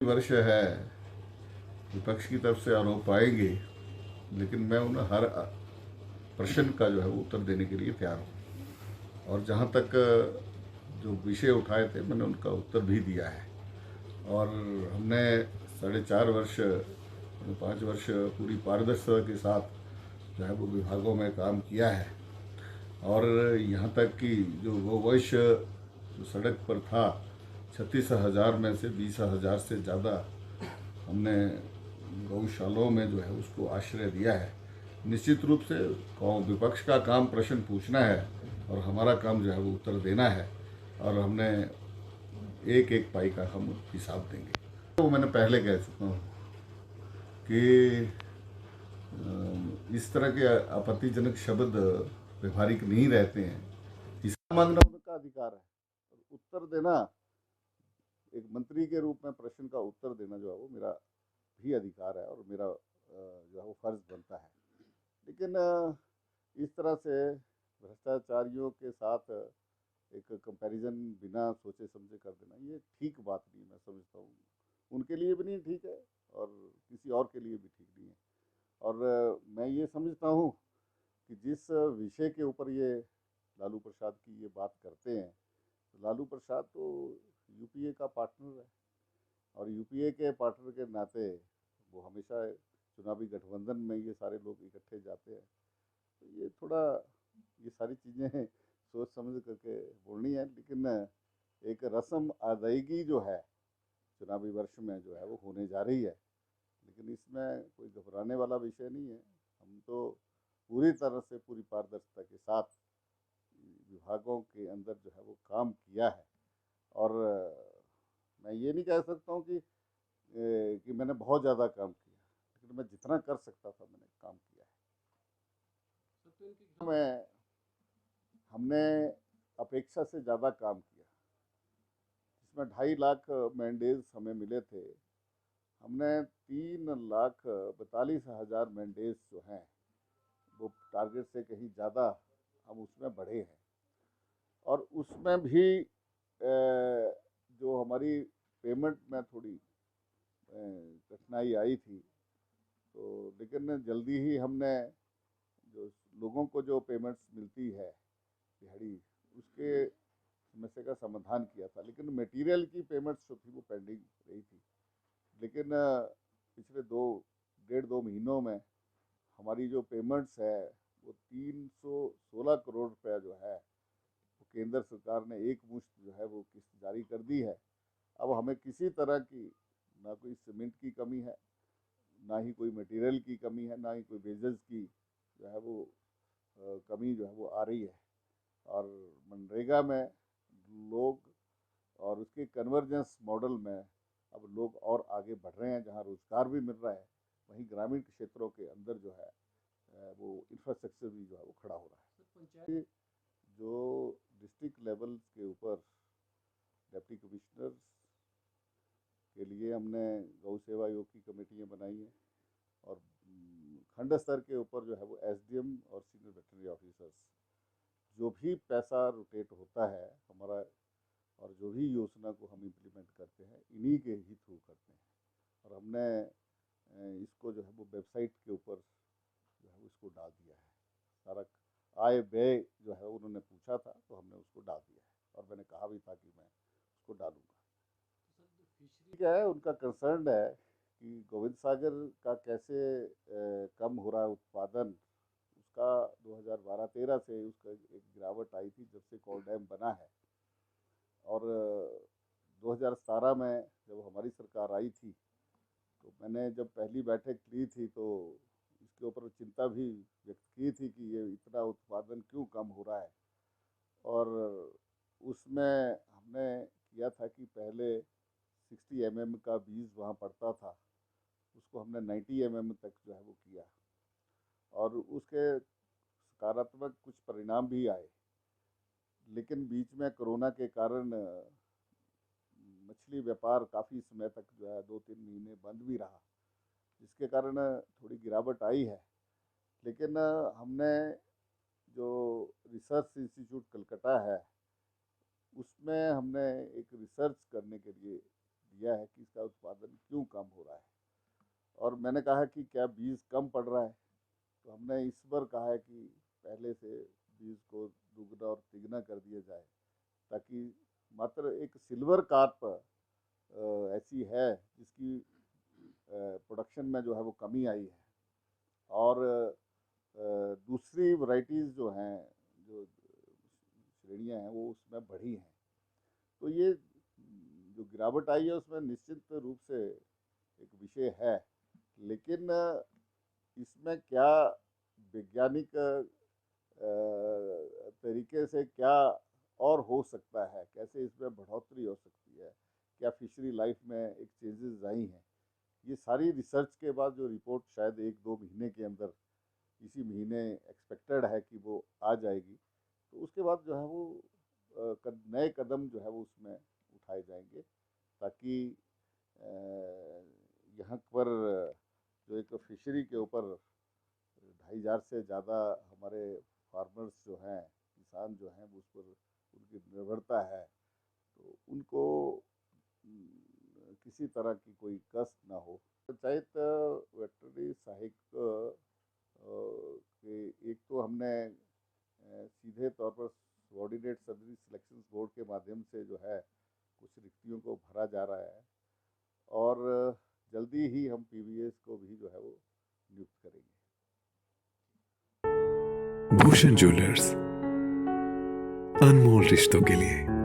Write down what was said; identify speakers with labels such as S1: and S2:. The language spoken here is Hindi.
S1: वर्ष है, विपक्ष की तरफ से आरोप आएंगे, लेकिन मैं उन हर प्रश्न का जो है वो उत्तर देने के लिए तैयार हूँ। और जहाँ तक जो विषय उठाए थे मैंने उनका उत्तर भी दिया है। और हमने 4.5 वर्ष 5 वर्ष पूरी पारदर्शिता के साथ जो है वो विभागों में काम किया है। और यहाँ तक कि जो वो वर्ष जो सड़क पर था, 36,000 में से 20,000 से ज़्यादा हमने गौशालाओं में जो है उसको आश्रय दिया है। निश्चित रूप से विपक्ष का काम प्रश्न पूछना है और हमारा काम जो है वो उत्तर देना है, और हमने एक एक पाई का हम हिसाब देंगे। तो मैंने पहले कह चुका हूँ कि इस तरह के आपत्तिजनक शब्द व्यवहारिक नहीं रहते हैं। हिसाब मांगना उनका अधिकार है, उत्तर देना एक मंत्री के रूप में प्रश्न का उत्तर देना जो है वो मेरा भी अधिकार है और मेरा जो है वो फर्ज बनता है। लेकिन इस तरह से भ्रष्टाचारियों के साथ एक कंपैरिजन बिना सोचे समझे कर देना ये ठीक बात नहीं, मैं समझता हूँ उनके लिए भी नहीं ठीक है और किसी और के लिए भी ठीक नहीं है। और मैं ये समझता हूँ कि जिस विषय के ऊपर ये लालू प्रसाद की ये बात करते हैं, तो लालू प्रसाद तो यूपीए का पार्टनर है और यूपीए के पार्टनर के नाते वो हमेशा चुनावी गठबंधन में ये सारे लोग इकट्ठे जाते हैं। तो ये थोड़ा ये सारी चीज़ें सोच समझ करके बोलनी है। लेकिन एक रस्म अदायगी जो है चुनावी वर्ष में जो है वो होने जा रही है, लेकिन इसमें कोई घबराने वाला विषय नहीं है। हम तो पूरी तरह से पूरी पारदर्शिता के साथ विभागों के अंदर जो है वो काम किया है। और मैं ये नहीं कह सकता हूँ कि मैंने बहुत ज़्यादा काम किया, लेकिन मैं जितना कर सकता था मैंने काम किया है। हमने अपेक्षा से ज़्यादा काम किया, जिसमें 2.5 लाख मैंडेज हमें मिले थे। हमने 3,42,000 मैंडेज जो हैं वो टारगेट से कहीं ज़्यादा हम उसमें बढ़े हैं। और उसमें भी जो हमारी पेमेंट में थोड़ी कठिनाई आई थी, तो लेकिन जल्दी ही हमने जो लोगों को जो पेमेंट्स मिलती है दिहाड़ी, उसके समस्या का समाधान किया था। लेकिन मटेरियल की पेमेंट्स जो थी वो पेंडिंग रही थी। लेकिन पिछले 1.5-2 महीनों में हमारी जो पेमेंट्स है वो 316 करोड़ रुपया जो है वो केंद्र सरकार ने एक मुश्त जो है वो किस्त जारी कर दी है। अब हमें किसी तरह की ना कोई सीमेंट की कमी है, ना ही कोई मटेरियल की कमी है, ना ही कोई वेजेस की जो है वो कमी जो है वो आ रही है। और मनरेगा में लोग और उसके कन्वर्जेंस मॉडल में अब लोग और आगे बढ़ रहे हैं। जहाँ रोजगार भी मिल रहा है, वहीं ग्रामीण क्षेत्रों के अंदर जो है वो इंफ्रास्ट्रक्चर भी जो है वो खड़ा हो रहा है। जो डिस्ट्रिक्ट लेवल के ऊपर डिप्टी कमिश्नर के लिए हमने गौ सेवा आयोग की कमेटियाँ बनाई हैं, और खंड स्तर के ऊपर जो है वो एसडीएम और सीनियर वेटरनरी ऑफिसर्स, जो भी पैसा रोटेट होता है हमारा और जो भी योजना को हम इम्प्लीमेंट करते हैं इन्हीं के ही थ्रू करते हैं। और हमने इसको जो है वो वेबसाइट के ऊपर जो है उसको डाल दिया है। सारा आय व्यय जो है उन्होंने पूछा था तो हमने उसको डाल दिया है, और मैंने कहा भी था कि मैं उसको डालूंगा। क्या है उनका कंसर्न है कि गोविंद सागर का कैसे कम हो रहा है उत्पादन। उसका 2012-13 से उसका एक गिरावट आई थी जब से कोल डैम बना है। और 2017 में जब हमारी सरकार आई थी तो मैंने जब पहली बैठक ली थी तो इसके ऊपर चिंता भी व्यक्त की थी कि ये इतना उत्पादन क्यों कम हो रहा है। और उसमें हमने किया था कि पहले 60 mm का बीज वहाँ पड़ता था, उसको हमने 90 mm तक जो है वो किया, और उसके सकारात्मक कुछ परिणाम भी आए। लेकिन बीच में कोरोना के कारण मछली व्यापार काफ़ी समय तक जो है 2-3 महीने बंद भी रहा, जिसके कारण थोड़ी गिरावट आई है। लेकिन हमने जो रिसर्च इंस्टीट्यूट कलकत्ता है उसमें हमने एक रिसर्च करने के लिए दिया है कि इसका उत्पादन मैंने कहा कि क्या बीज कम पड़ रहा है, तो हमने इस बार कहा है कि पहले से बीज को दुगना और तिगना कर दिया जाए, ताकि मात्र एक सिल्वर कार्प ऐसी है जिसकी प्रोडक्शन में जो है वो कमी आई है, और दूसरी वैरायटीज़ जो हैं, जो श्रेणियां हैं, वो उसमें बढ़ी हैं। तो ये जो गिरावट आई है उसमें निश्चित रूप से एक विषय है, लेकिन इसमें क्या वैज्ञानिक तरीके से क्या और हो सकता है, कैसे इसमें बढ़ोतरी हो सकती है, क्या फिशरी लाइफ में एक चेंजेस आई हैं, ये सारी रिसर्च के बाद जो रिपोर्ट शायद 1-2 महीने के अंदर, इसी महीने एक्सपेक्टेड है कि वो आ जाएगी, तो उसके बाद जो है वो नए कदम जो है वो उसमें उठाए जाएंगे, ताकि यहाँ पर जो एक फिशरी के ऊपर 2,500 से ज़्यादा हमारे फार्मर्स जो हैं, किसान जो हैं, उस पर उनकी निर्भरता है, तो उनको किसी तरह की कोई कष्ट ना हो। पंचायत वेटरनरी सहायक के एक तो हमने सीधे तौर पर सबॉर्डिनेट सर्विस सिलेक्शन बोर्ड के माध्यम से जो है कुछ रिक्तियों को भरा जा रहा है, और जल्दी ही हम पीवीएस को भी जो है वो नियुक्त करेंगे।
S2: भूषण ज्वेलर्स, अनमोल रिश्तों के लिए।